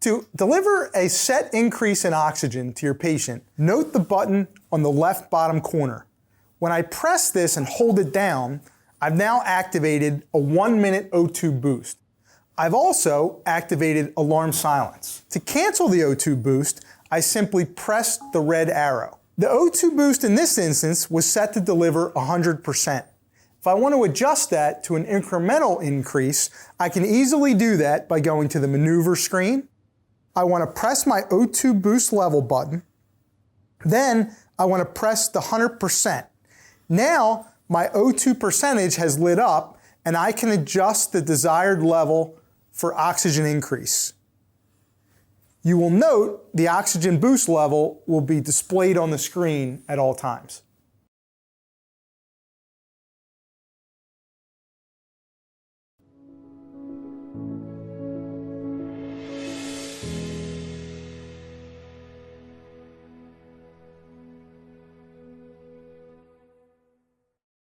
To deliver a set increase in oxygen to your patient, note the button on the left bottom corner. When I press this and hold it down, I've now activated a 1-minute O2 boost. I've also activated alarm silence. To cancel the O2 boost, I simply press the red arrow. The O2 boost in this instance was set to deliver 100%. If I want to adjust that to an incremental increase, I can easily do that by going to the maneuver screen. I want to press my O2 boost level button. Then I want to press the 100%. Now my O2 percentage has lit up and I can adjust the desired level for oxygen increase. You will note the oxygen boost level will be displayed on the screen at all times.